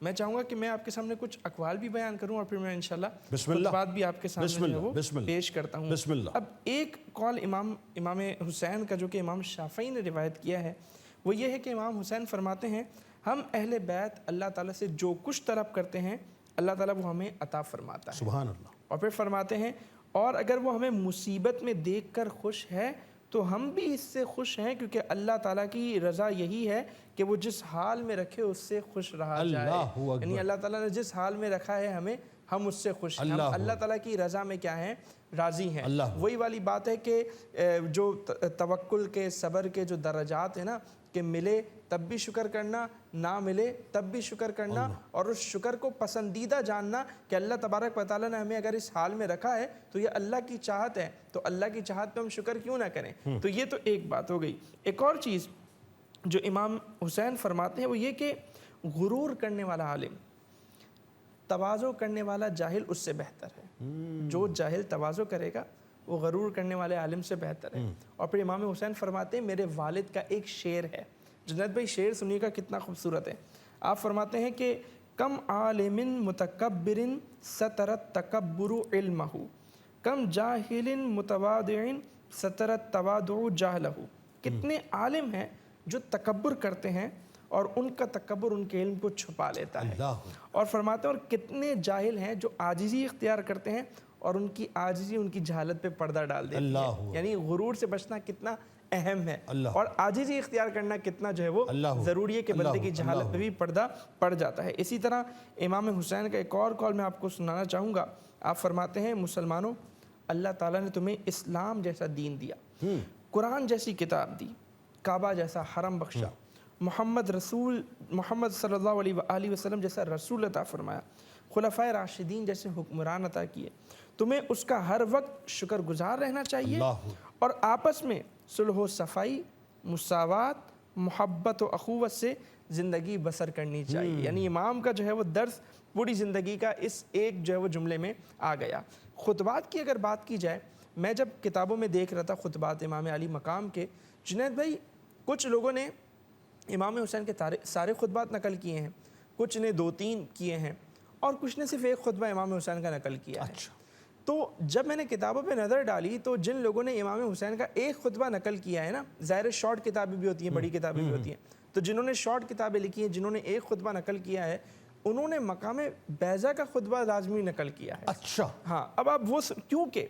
میں چاہوں گا کہ میں آپ کے سامنے کچھ اقوال بھی بیان کروں اور پھر میں انشاءاللہ بسم اللہ، بات بھی آپ کے بسم سامنے جو ہے اللہ، وہ بسم اللہ، پیش کرتا ہوں. بسم اللہ. اب ایک قول امام حسین کا جو کہ امام شافعی نے روایت کیا ہے وہ یہ ہے کہ امام حسین فرماتے ہیں ہم اہل بیت اللہ تعالیٰ سے جو کچھ طلب کرتے ہیں اللہ تعالیٰ وہ ہمیں عطا فرماتا ہے. سبحان اللہ. اور پھر فرماتے ہیں اور اگر وہ ہمیں مصیبت میں دیکھ کر خوش ہے تو ہم بھی اس سے خوش ہیں کیونکہ اللہ تعالیٰ کی رضا یہی ہے کہ وہ جس حال میں رکھے اس سے خوش رہا جائے. اللہ اکبر. یعنی اللہ تعالیٰ نے جس حال میں رکھا ہے ہمیں ہم اس سے خوش ہیں. ہم اللہ تعالیٰ کی رضا میں کیا ہیں؟ راضی ہیں. وہی والی بات ہے کہ جو توکل کے صبر کے جو درجات ہیں نا کہ ملے تب بھی شکر کرنا نہ ملے تب بھی شکر کرنا اور اس شکر کو پسندیدہ جاننا کہ اللہ تبارک و تعالیٰ نے ہمیں اگر اس حال میں رکھا ہے تو یہ اللہ کی چاہت ہے تو اللہ کی چاہت پہ ہم شکر کیوں نہ کریں. تو یہ تو ایک بات ہو گئی. ایک اور چیز جو امام حسین فرماتے ہیں وہ یہ کہ غرور کرنے والا عالم تواضع کرنے والا جاہل اس سے بہتر ہے. جو جاہل تواضع کرے گا وہ غرور کرنے والے عالم سے بہتر ہے. اور پھر امام حسین فرماتے ہیں میرے والد کا ایک شعر ہے. جنید بھائی شعر سنیے گا کتنا خوبصورت ہے. آپ فرماتے ہیں کہ کم عالم متکبر سترت تکبر علمہ کم جاہل متواضع سترت تواضع جہلہ. کتنے عالم ہیں جو تکبر کرتے ہیں اور ان کا تکبر ان کے علم کو چھپا لیتا ہے. اور فرماتے ہیں اور کتنے جاہل ہیں جو عاجزی اختیار کرتے ہیں اور ان کی عاجزی ان کی جہالت پہ پردہ ڈال دیتی ہے. یعنی غرور سے بچنا کتنا اہم ہے اور عاجزی اختیار کرنا کتنا جو ہے وہ ضروری ہے کہ بندے کی جہالت پہ بھی پردہ پڑ جاتا ہے. اسی طرح امام حسین کا ایک اور قول میں آپ کو سنانا چاہوں گا. آپ فرماتے ہیں مسلمانوں اللہ تعالیٰ نے تمہیں اسلام جیسا دین دیا, قرآن جیسی کتاب دی, کعبہ جیسا حرم بخشا, محمد صلی اللہ علیہ وآلہ وسلم جیسا رسول عطا فرمایا, خلفائے راشدین جیسے حکمران عطا کیے. تمہیں اس کا ہر وقت شکر گزار رہنا چاہیے اور آپس میں صلح و صفائی, مساوات, محبت و اخوت سے زندگی بسر کرنی چاہیے. یعنی امام کا جو ہے وہ درس پوری زندگی کا اس ایک جو ہے وہ جملے میں آ گیا. خطبات کی اگر بات کی جائے, میں جب کتابوں میں دیکھ رہا تھا خطبات امام علی مقام کے, جنید بھائی کچھ لوگوں نے امام حسین کے سارے خطبات نقل کیے ہیں, کچھ نے 2-3 کیے ہیں اور کچھ نے صرف ایک خطبہ امام حسین کا نقل کیا ہے. تو جب میں نے کتابوں پہ نظر ڈالی تو جن لوگوں نے امام حسین کا ایک خطبہ نقل کیا ہے نا, ظاہر شارٹ کتابیں بھی ہوتی ہیں, بڑی کتابیں بھی ہوتی ہیں, تو جنہوں نے شارٹ کتابیں لکھی ہیں, جنہوں نے ایک خطبہ نقل کیا ہے, انہوں نے مقام بیضہ کا خطبہ لازمی نقل کیا ہے. اچھا ہاں, اب آپ وہ کیونکہ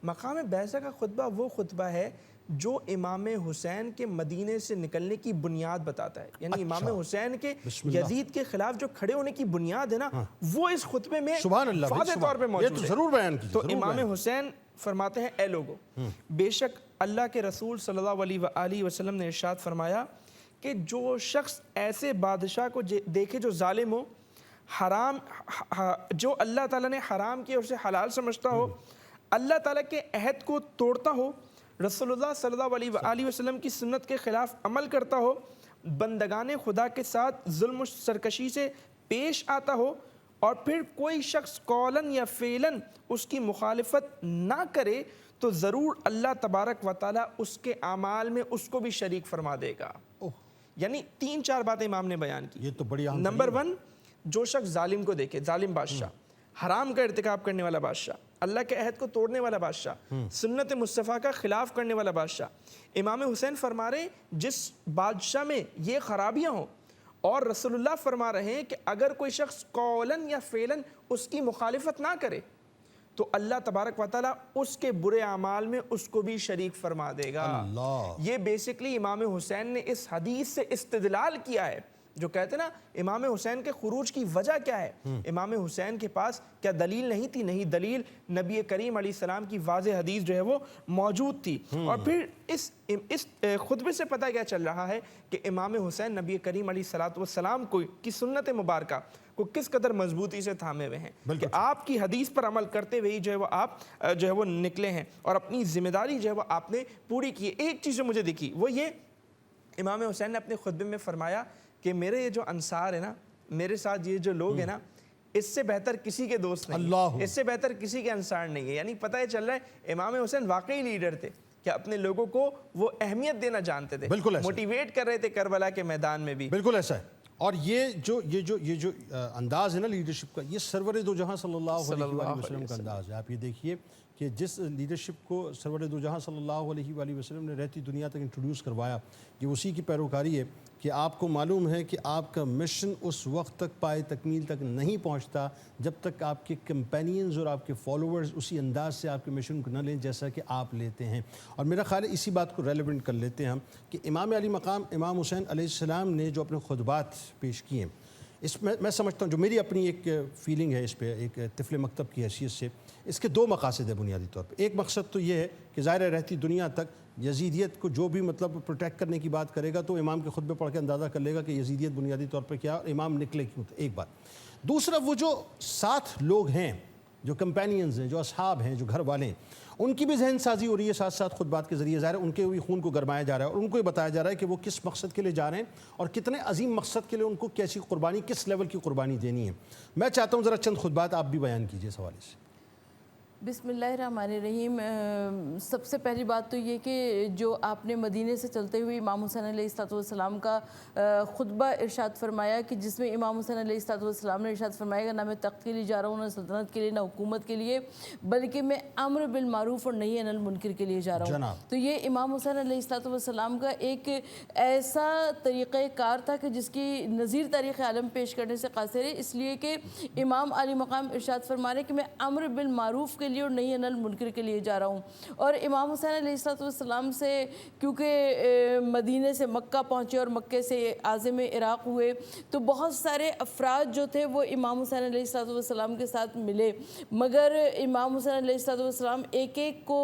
مقام بیضہ کا خطبہ وہ خطبہ ہے جو امام حسین کے مدینے سے نکلنے کی بنیاد بتاتا ہے. یعنی امام حسین کے یزید کے خلاف جو کھڑے ہونے کی بنیاد ہے نا, وہ اس خطبے میں واضح طور پہ موجود ہے. ضرور بیان کیجیے. تو امام حسین فرماتے ہیں اے لوگو, بے شک اللہ کے رسول صلی اللہ علیہ وآلہ وسلم نے ارشاد فرمایا کہ جو شخص ایسے بادشاہ کو دیکھے جو ظالم ہو, حرام جو اللہ تعالیٰ نے حرام کیا اسے حلال سمجھتا ہو, اللہ تعالیٰ کے عہد کو توڑتا ہو, رسول اللہ صلی اللہ علیہ وآلہ وسلم کی سنت کے خلاف عمل کرتا ہو, بندگان خدا کے ساتھ ظلم و سرکشی سے پیش آتا ہو, اور پھر کوئی شخص قولاً یا فعلاً اس کی مخالفت نہ کرے تو ضرور اللہ تبارک و تعالیٰ اس کے اعمال میں اس کو بھی شریک فرما دے گا. یعنی 3-4 باتیں امام نے بیان کی. یہ تو بڑی اہم. نمبر 1, جو شخص ظالم کو دیکھے, ظالم بادشاہ, حرام کا ارتکاب کرنے والا بادشاہ, اللہ کے عہد کو توڑنے والا بادشاہ, سنت مصطفیٰ کا خلاف کرنے والا بادشاہ, امام حسین فرما رہے ہیں جس بادشاہ میں یہ خرابیاں ہوں, اور رسول اللہ فرما رہے ہیں کہ اگر کوئی شخص قولاً یا فعلاً اس کی مخالفت نہ کرے تو اللہ تبارک و تعالیٰ اس کے برے اعمال میں اس کو بھی شریک فرما دے گا. یہ بیسکلی امام حسین نے اس حدیث سے استدلال کیا ہے جو کہتے ہیں نا امام حسین کے خروج کی وجہ کیا ہے. امام حسین کے پاس کیا دلیل نہیں تھی؟ نہیں, دلیل نبی کریم علیہ السلام کی واضح حدیث جو ہے وہ موجود تھی. اور پھر اس خطبے سے پتہ کیا چل رہا ہے کہ امام حسین نبی کریم علیہ السلام کی سنت مبارکہ کو کس قدر مضبوطی سے تھامے ہوئے ہیں کہ آپ کی حدیث پر عمل کرتے ہوئے جو ہے وہ آپ جو ہے وہ نکلے ہیں اور اپنی ذمہ داری جو ہے وہ آپ نے پوری کی. ایک چیز جو مجھے دکھی وہ یہ, امام حسین نے اپنے خطبے میں فرمایا کہ میرے یہ جو انصار ہیں نا, میرے ساتھ یہ جو لوگ ہیں نا, اس سے بہتر کسی کے دوست نہیں, اس سے بہتر کسی کے انصار نہیں ہے. یعنی پتہ یہ چل رہا ہے امام حسین واقعی لیڈر تھے کہ اپنے لوگوں کو وہ اہمیت دینا جانتے تھے, موٹیویٹ کر رہے تھے کربلا کے میدان میں بھی. بالکل ایسا ہے. اور یہ جو انداز ہے نا لیڈرشپ کا، یہ سرور دو جہاں صلی اللہ علیہ وآلہ وسلم کا انداز ہے. آپ یہ دیکھیے کہ جس لیڈرشپ کو سرور دو جہاں صلی اللہ علیہ وآلہ وسلم نے رہتی دنیا تک انٹروڈیوس کروایا، یہ اسی کی پیروکاری ہے کہ آپ کو معلوم ہے کہ آپ کا مشن اس وقت تک پائے تکمیل تک نہیں پہنچتا جب تک آپ کے کمپینینز اور آپ کے فالوورز اسی انداز سے آپ کے مشن کو نہ لیں جیسا کہ آپ لیتے ہیں. اور میرا خیال ہے اسی بات کو ریلیونٹ کر لیتے ہیں ہم کہ امام علی مقام امام حسین علیہ السلام نے جو اپنے خطبات پیش کیے، اس میں سمجھتا ہوں، جو میری اپنی ایک فیلنگ ہے اس پہ ایک طفل مکتب کی حیثیت سے، اس کے دو مقاصد ہیں بنیادی طور پہ. ایک مقصد تو یہ ہے کہ ظاہر رہتی دنیا تک یزیدیت کو جو بھی مطلب پروٹیکٹ کرنے کی بات کرے گا تو امام کے خطبے پڑھ کے اندازہ کر لے گا کہ یزیدیت بنیادی طور پہ کیا اور امام نکلے کیوں تھے. ایک بات. دوسرا، وہ جو ساتھ لوگ ہیں، جو کمپینینز ہیں، جو اصحاب ہیں، جو گھر والے ہیں، ان کی بھی ذہن سازی ہو رہی ہے ساتھ ساتھ خطبات کے ذریعے. ظاہر ہے ان کے بھی خون کو گرمایا جا رہا ہے اور ان کو یہ بتایا جا رہا ہے کہ وہ کس مقصد کے لیے جا رہے ہیں اور کتنے عظیم مقصد کے لیے ان کو کیسی قربانی، کس لیول کی قربانی دینی ہے. میں چاہتا ہوں ذرا چند خطبات آپ بھی بیان کیجئے اس حوالے سے. بسم اللہ الرحمن الرحیم. سب سے پہلی بات تو یہ کہ جو آپ نے مدینے سے چلتے ہوئے امام حسین علیہ السلام کا خطبہ ارشاد فرمایا کہ جس میں امام حسین علیہ السلام نے ارشاد فرمایا کہ نہ میں تخت کے لیے جا رہا ہوں، نہ سلطنت کے لیے، نہ حکومت کے لیے، بلکہ میں امر بالمعروف اور نہی عن المنکر کے لیے جا رہا ہوں. تو یہ امام حسین علیہ السلام کا ایک ایسا طریقہ کار تھا کہ جس کی نظیر تاریخ عالم پیش کرنے سے قاصر ہے، اس لیے کہ امام علی مقام ارشاد فرما رہے کہ میں امر بالمعروف کے لیے اور نہی عن المنکر کے لیے جا رہا ہوں. اور امام حسین علیہ السلام سے کیونکہ مدینے سے مکہ پہنچے اور مکے سے عازم عراق ہوئے تو بہت سارے افراد جو تھے وہ امام حسین علیہ السلام کے ساتھ ملے، مگر امام حسین علیہ السلام ایک ایک کو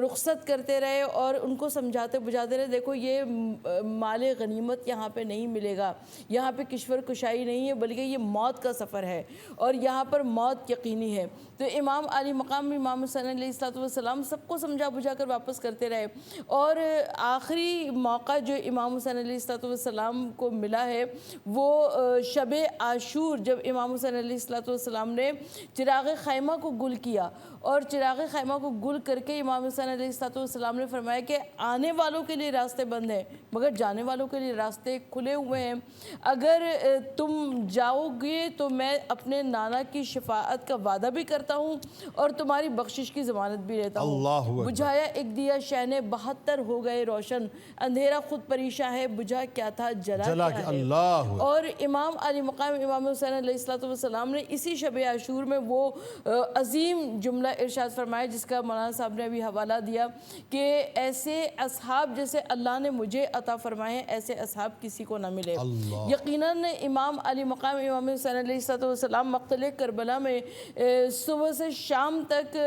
رخصت کرتے رہے اور ان کو سمجھاتے بجھاتے رہے، دیکھو یہ مال غنیمت یہاں پہ نہیں ملے گا، یہاں پہ کشور کشائی نہیں ہے، بلکہ یہ موت کا سفر ہے اور یہاں پر موت یقینی ہے. تو امام علی مقام امام حسین علیہ السلام سب کو سمجھا بجھا کر واپس کرتے رہے. اور آخری موقع جو امام حسین علیہ السلام کو ملا ہے وہ شب عاشور، جب امام حسین علیہ السلام نے چراغ خیمہ کو گل کیا اور چراغ خیمہ کو گل کر کے امام حسین علیہ السلام نے فرمایا کہ آنے والوں کے لیے راستے بند ہیں مگر جانے والوں کے لیے راستے کھلے ہوئے ہیں. اگر تم جاؤ گے تو میں اپنے نانا کی شفاعت کا وعدہ بھی کرتا ہوں اور تمہاری بخشش کی ضمانت بھی لیتا ہوں. بجھایا ایک دیا شہنے 72 ہو گئے روشن، اندھیرا خود پریشاں ہے بجھا کیا تھا جلا کیا ہے. اور امام علی مقام امام حسین علیہ السلام نے اسی شب عاشور میں وہ عظیم جملہ ارشاد فرمایا جس کا مولانا صاحب نے ابھی حوالہ دیا کہ ایسے اصحاب جیسے اللہ نے مجھے عطا فرمائے ہیں ایسے اصحاب کسی کو نہ ملے. یقیناً امام علی مقام امام حسین علیہ السلام مقتل کربلا میں صبح سے شام تک،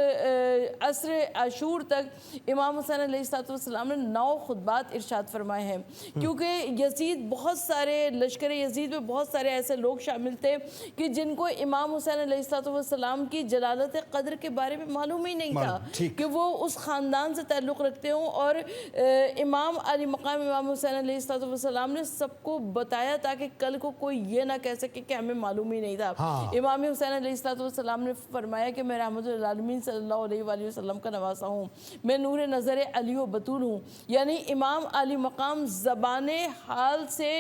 عصر عاشور تک امام حسین علیہ السلام نے 9 خطبات ارشاد فرمائے ہیں. کیونکہ یزید بہت سارے لشکر یزید میں بہت سارے ایسے لوگ شامل تھے کہ جن کو امام حسین علیہ السلام کی جلالت قدر کے بارے میں معلوم ہی نہیں تھا کہ وہ اس خاندان سے تعلق رکھتے ہوں. اور امام علی مقام امام حسین علیہ السلام نے سب کو بتایا تاکہ کل کو کوئی یہ نہ کہہ سکے کہ ہمیں معلوم ہی نہیں تھا. امام حسین علیہ السلام نے فرمایا کہ میں رحمت للعالمین صلی اللہ علیہ وآلہ وسلم کا نواسا ہوں، میں نور نظر علی و بطول ہوں. یعنی امام علی مقام زبان حال سے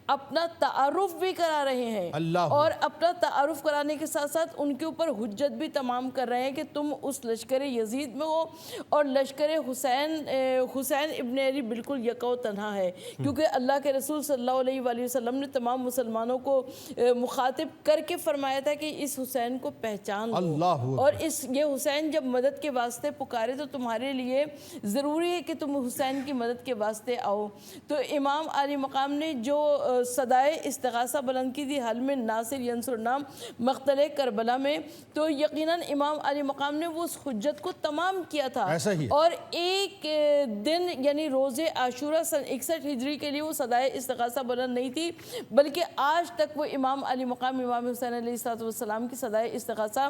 اپنا تعارف بھی کرا رہے ہیں اور اپنا تعارف کرانے کے ساتھ ساتھ ان کے اوپر حجت بھی تمام کر رہے ہیں کہ تم اس لشکر یزید میں ہو اور لشکر حسین ابن علی بالکل یکا و تنہا ہے. کیونکہ اللہ کے رسول صلی اللہ علیہ وآلہ وسلم نے تمام مسلمانوں کو مخاطب کر کے فرمایا تھا کہ اس حسین کو پہچان لو اور یہ حسین جب مدد کے واسطے پکارے تو تمہارے لیے ضروری ہے کہ تم حسین کی مدد کے واسطے آؤ. تو امام علی مقام نے جو صدائے استغاثہ بلند کی تھی حل میں ناصر ینصرنا مقتل کربلا میں، تو یقیناً امام علی مقام نے وہ اس حجت کو تمام کیا تھا. اور ایک دن یعنی روز عاشورہ سن 61 ہجری کے لیے وہ صدائے استغاثہ بلند نہیں تھی بلکہ آج تک وہ امام علی مقام امام حسین علیہ السلام کی صدائے استغاثہ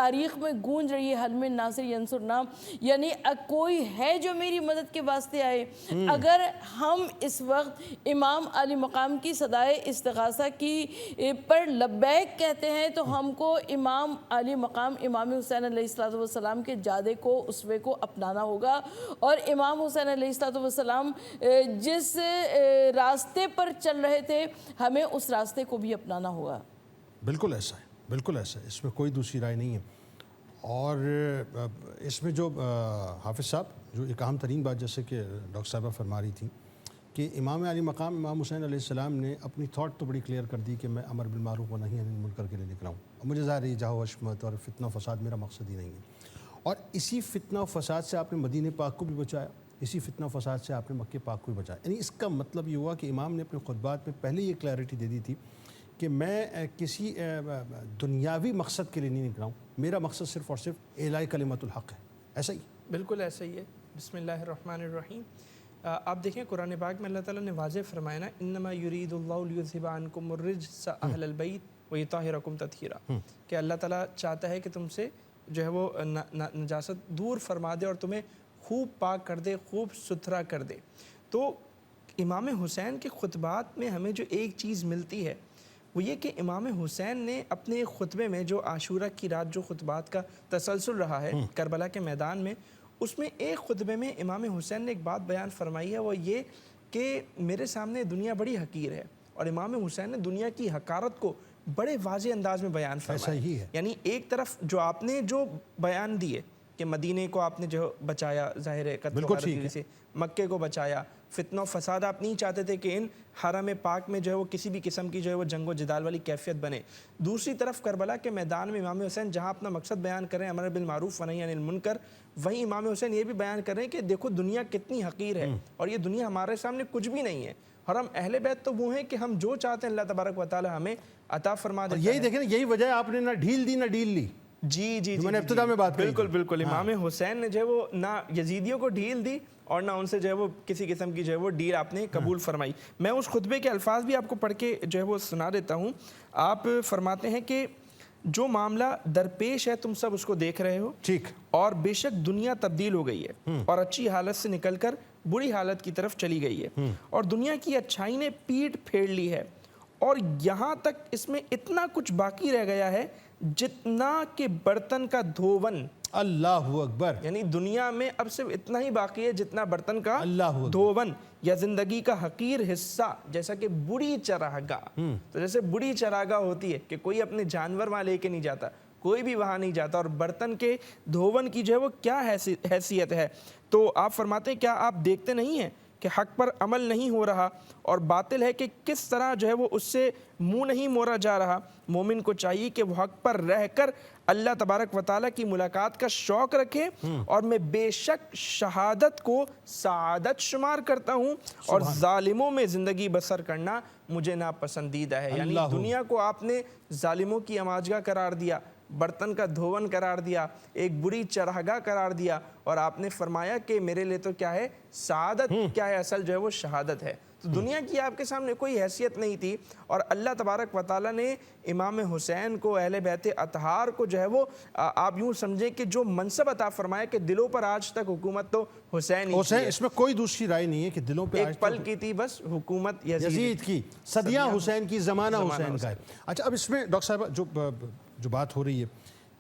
تاریخ میں گونج رہی ہے حل من ناصر ینصرنا، یعنی کوئی ہے جو میری مدد کے واسطے آئے۔ اگر ہم اس وقت امام علی مقام کی صدائے استغاثہ کی پر لبیک کہتے ہیں تو ہم کو امام علی مقام امام حسین علیہ السلام کے جادے کو اسوے کو اپنانا ہوگا، اور امام حسین علیہ السلام جس راستے پر چل رہے تھے ہمیں اس راستے کو بھی اپنانا ہوگا۔ بالکل ایسا ہے، بالکل ایسا ہے، اس میں کوئی دوسری رائے نہیں ہے۔ اور اس میں جو حافظ صاحب جو ایک اہم ترین بات جیسے کہ ڈاکٹر صاحبہ فرما رہی تھی کہ امام علی مقام امام حسین علیہ السلام نے اپنی تھاٹ تو بڑی کلیئر کر دی کہ میں امر بالمعروف و نہی عن المنکر کے لیے نکلا ہوں، اور مجھے ظاہر ہے جہو و حشمت اور فتنہ و فساد میرا مقصد ہی نہیں ہے، اور اسی فتنہ و فساد سے آپ نے مدینہ پاک کو بھی بچایا، اسی فتنہ و فساد سے آپ نے مکہ پاک کو بھی بچایا۔ یعنی اس کا مطلب یہ ہوا کہ امام نے اپنے خطبات میں پہلے یہ کلیئرٹی دے دی تھی کہ میں کسی دنیاوی مقصد کے لیے نہیں نکلا ہوں، میرا مقصد صرف اور صرف اعلاء کلمۃ الحق ہے۔ ایسا ہی بالکل ایسا ہی ہے۔ بسم اللہ الرحمن الرحیم۔ آپ دیکھیں قرآن پاک میں اللہ تعالیٰ نے واضح فرمایا نا، انما یرید اللہ لیذھب عنکم الرجس اہل البیت ویطہرکم تطہیرا، کہ اللہ تعالیٰ چاہتا ہے کہ تم سے جو ہے وہ نجاست دور فرما دے اور تمہیں خوب پاک کر دے، خوب ستھرا کر دے۔ تو امام حسین کے خطبات میں ہمیں جو ایک چیز ملتی ہے وہ یہ کہ امام حسین نے اپنے خطبے میں جو عاشورہ کی رات جو خطبات کا تسلسل رہا ہے کربلا کے میدان میں، اس میں ایک خطبے میں امام حسین نے ایک بات بیان فرمائی ہے، وہ یہ کہ میرے سامنے دنیا بڑی حقیر ہے، اور امام حسین نے دنیا کی حقارت کو بڑے واضح انداز میں بیان فرمایا۔ ایسا ہی ہے، یعنی ایک طرف جو آپ نے جو بیان دیے کہ مدینے کو آپ نے جو بچایا ظاہر ہے قتل و غارت سے، مکے کو بچایا، فتنہ و فساد آپ نہیں چاہتے تھے کہ ان حرم پاک میں جو ہے وہ کسی بھی قسم کی جو ہے وہ جنگ و جدال والی کیفیت بنے۔ دوسری طرف کربلا کے میدان میں امام حسین جہاں اپنا مقصد بیان کر رہے ہیں امر بالمعروف و نہی عن المنکر، وہیں امام حسین یہ بھی بیان کر رہے ہیں کہ دیکھو دنیا کتنی حقیر ہے اور یہ دنیا ہمارے سامنے کچھ بھی نہیں ہے، اور ہم اہل بیت تو وہ ہیں کہ ہم جو چاہتے ہیں اللہ تبارک و تعالی ہمیں عطا فرما دیتا ہے۔ یہی دیکھیں یہی وجہ ہے آپ نے نہ ڈھیل دی نہ ڈیل لی۔ جی میں نے ابتدا میں بات کہی، بالکل بالکل، امام حسین نے جو ہے وہ نہ یزیدیوں کو ڈھیل دی اور نہ ان سے جو ہے وہ کسی قسم کی جو ہے وہ ڈیل آپ نے قبول فرمائی۔ میں اس خطبے کے الفاظ بھی آپ کو پڑھ کے جو ہے وہ سنا دیتا ہوں۔ آپ فرماتے ہیں کہ جو معاملہ درپیش ہے تم سب اس کو دیکھ رہے ہو، ٹھیک، اور بے شک دنیا تبدیل ہو گئی ہے اور اچھی حالت سے نکل کر بری حالت کی طرف چلی گئی ہے، اور دنیا کی اچھائی نے پیٹ پھیر لی ہے، اور یہاں تک اس میں اتنا کچھ باقی رہ گیا ہے جتنا کہ برتن کا دھون۔ اللہ اکبر، یعنی دنیا میں اب صرف اتنا ہی باقی ہے جتنا برتن کا اللہ دھون، یا زندگی کا حقیر حصہ، جیسا کہ بڑی چراگاہ۔ تو جیسے بڑی چراگاہ ہوتی ہے کہ کوئی اپنے جانور وہاں لے کے نہیں جاتا، کوئی بھی وہاں نہیں جاتا، اور برتن کے دھون کی جو ہے وہ کیا حیثیت ہے۔ تو آپ فرماتے ہیں کیا آپ دیکھتے نہیں ہیں کہ حق پر عمل نہیں ہو رہا، اور باطل ہے کہ کس طرح جو ہے وہ اس سے منہ نہیں موڑا جا رہا۔ مومن کو چاہیے کہ وہ حق پر رہ کر اللہ تبارک و تعالیٰ کی ملاقات کا شوق رکھے، اور میں بے شک شہادت کو سعادت شمار کرتا ہوں، اور ظالموں میں زندگی بسر کرنا مجھے ناپسندیدہ ہے۔ یعنی دنیا کو آپ نے ظالموں کی اماجگاہ قرار دیا، برتن کا دھون قرار دیا، ایک بری چراگاہ قرار دیا، اور آپ نے فرمایا کہ میرے لیے تو کیا ہے سعادت، کیا ہے اصل جو ہے وہ شہادت ہے۔ تو دنیا کی آپ کے سامنے کوئی حیثیت نہیں تھی، اور اللہ تبارک و تعالیٰ نے امام حسین کو، اہل بیت اطہار کو جو ہے وہ آپ یوں سمجھیں کہ جو منصب عطا فرمایا کہ دلوں پر آج تک حکومت تو حسین ہی کی ہے۔ اس میں کوئی دوسری رائے نہیں ہے کہ دلوں پہ ایک پل کی تھی بس حکومت یزید کی، صدیاں حسین کی، زمانہ حسین کا ہے۔ اچھا اب اس میں ڈاکٹر صاحب جو بات ہو رہی ہے،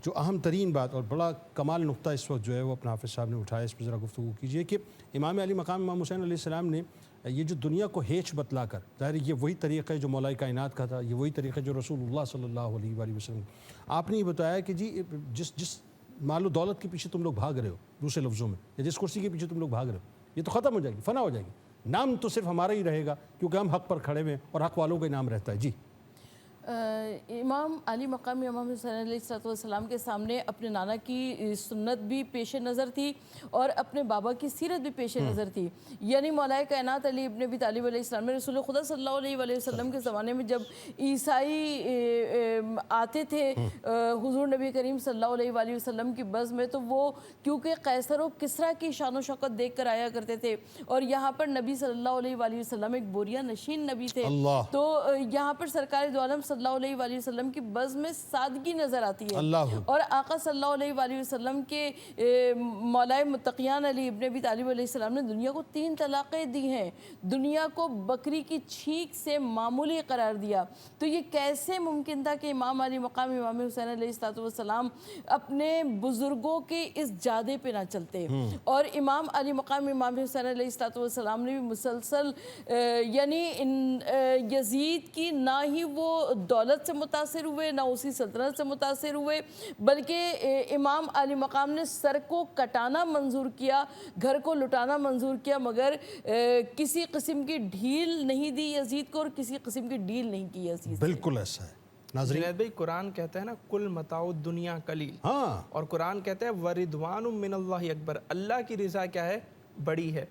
جو اہم ترین بات اور بڑا کمال نقطہ اس وقت جو ہے وہ اپنا حافظ صاحب نے اٹھایا، اس پہ ذرا گفتگو کیجئے کہ امام علی مقام امام حسین علیہ السلام نے یہ جو دنیا کو ہیچ بتلا کر، ظاہر ہے یہ وہی طریقہ ہے جو مولا کائنات کا تھا، یہ وہی طریقہ ہے جو رسول اللہ صلی اللہ علیہ وآلہ وسلم، آپ نے یہ بتایا کہ جی جس مال و دولت کے پیچھے تم لوگ بھاگ رہے ہو، دوسرے لفظوں میں، یا جس کرسی کے پیچھے تم لوگ بھاگ رہے ہو، یہ تو ختم ہو جائے گی، فنا ہو جائے گی، نام تو صرف ہمارا ہی رہے گا کیونکہ ہم حق پر کھڑے ہوئے ہیں اور حق والوں کا نام رہتا ہے۔ جی امام علی مقام امام حسین علیہ السلام کے سامنے اپنے نانا کی سنت بھی پیش نظر تھی اور اپنے بابا کی سیرت بھی پیش نظر تھی، یعنی مولا کائنات علی ابن ابی طالب علیہ السلام، رسول خدا صلی اللہ علیہ وآلہ وسلم کے زمانے میں جب عیسائی آتے تھے حضور نبی کریم صلی اللہ علیہ وآلہ وسلم کی بز میں، تو وہ کیونکہ قیصر و کسریٰ کی شان و شوکت دیکھ کر آیا کرتے تھے، اور یہاں پر نبی صلی اللہ علیہ وآلہ وسلم ایک بوریا نشین نبی تھے، تو یہاں پر سرکار دو عالم صلی صلی اللہ علیہ وآلہ وسلم کی بزم میں سادگی نظر آتی ہے اللہ اور آقا صلی اللہ علیہ وآلہ وسلم کے مولا متقیان علی ابن ابی طالب علیہ السلام نے دنیا کو 3 طلاقیں دی ہیں، دنیا کو بکری کی چھینک سے معمولی قرار دیا، تو یہ کیسے ممکن تھا کہ امام علی مقام امام حسین علیہ السلام اپنے بزرگوں کے اس جادے پہ نہ چلتے؟ اور امام علی مقام امام حسین علیہ السلام نے بھی مسلسل یعنی یزید کی نہ ہی وہ دولت سے متاثر ہوئے نہ اسی سلطنت سے متاثر ہوئے، بلکہ امام علی مقام نے سر کو کٹانا منظور کیا، گھر کو لٹانا منظور کیا، مگر کسی قسم کی ڈھیل نہیں دی یزید کو اور کسی قسم کی ڈیل نہیں کی یزید سے۔ بالکل ایسا ہے ناظرین۔ جنید بھائی قرآن کہتا ہے نا کل متاع الدنیا قلیل، ہاں اور قرآن کہتا ہے وردوان من اللہ اکبر، اللہ کی رضا کیا ہے؟ بڑی ہے۔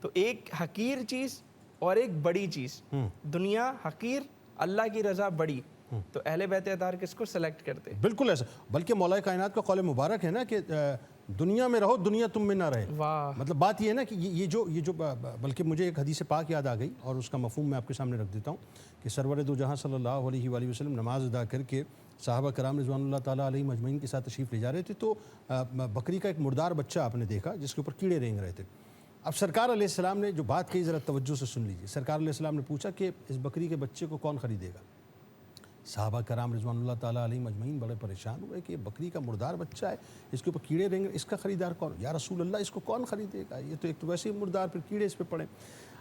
تو ایک حقیر چیز اور ایک بڑی چیز، دنیا حقیر، اللہ کی رضا بڑی، تو اہل بیت اطہار کس کو سلیکٹ کرتے؟ بالکل ایسا، بلکہ مولا کائنات کا قول مبارک ہے نا کہ دنیا میں رہو دنیا تم میں نہ رہے۔ واہ، مطلب بات یہ ہے نا کہ یہ جو بلکہ مجھے ایک حدیث پاک یاد آ گئی اور اس کا مفہوم میں آپ کے سامنے رکھ دیتا ہوں کہ سرور دو جہاں صلی اللہ علیہ وآلہ وسلم نماز ادا کر کے صحابہ کرام رضوان اللہ تعالیٰ علیہ مجمعین کے ساتھ تشریف لے جا رہے تھے، تو بکری کا ایک مردار بچہ آپ نے دیکھا جس کے اوپر کیڑے رینگ رہے تھے۔ اب سرکار علیہ السلام نے جو بات کہی ذرا توجہ سے سن لیجیے۔ سرکار علیہ السلام نے پوچھا کہ اس بکری کے بچے کو کون خریدے گا؟ صحابہ کرام رضوان اللہ تعالیٰ علیہ مجمعین بڑے پریشان ہوئے کہ یہ بکری کا مردار بچہ ہے، اس کے اوپر کیڑے رہیں گے، اس کا خریدار کون؟ یا رسول اللہ اس کو کون خریدے گا؟ یہ تو ایک تو ویسے ہی مردار، پھر کیڑے اس پہ پڑے۔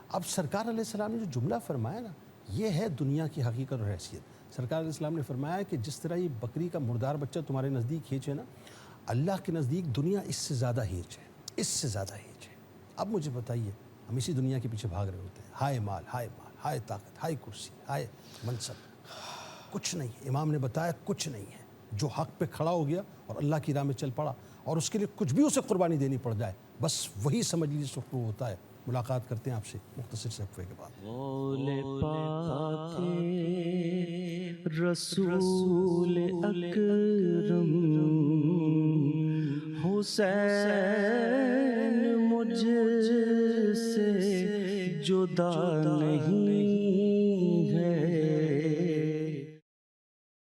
اب سرکار علیہ السلام نے جو جملہ فرمایا نا، یہ ہے دنیا کی حقیقت اور حیثیت۔ سرکار علیہ السلام نے فرمایا کہ جس طرح یہ بکری کا مردار بچہ تمہارے نزدیک ہیچ ہے نا، اللہ کے نزدیک دنیا اس سے زیادہ ہیچ ہے، اس سے زیادہ ہیچ ہے۔ اب مجھے بتائیے، ہم اسی دنیا کے پیچھے بھاگ رہے ہوتے ہیں، ہائے مال، ہائے طاقت، ہائے کرسی، ہائے منصب، کچھ نہیں ہے۔ امام نے بتایا کچھ نہیں ہے۔ جو حق پہ کھڑا ہو گیا اور اللہ کی راہ میں چل پڑا اور اس کے لیے کچھ بھی اسے قربانی دینی پڑ جائے، بس وہی سمجھ لیجیے سخرو ہوتا ہے۔ ملاقات کرتے ہیں آپ سے مختصر سے وقفے کے بعد۔ قول پاک رسول اکرم حسین مجھ سے جدا نہیں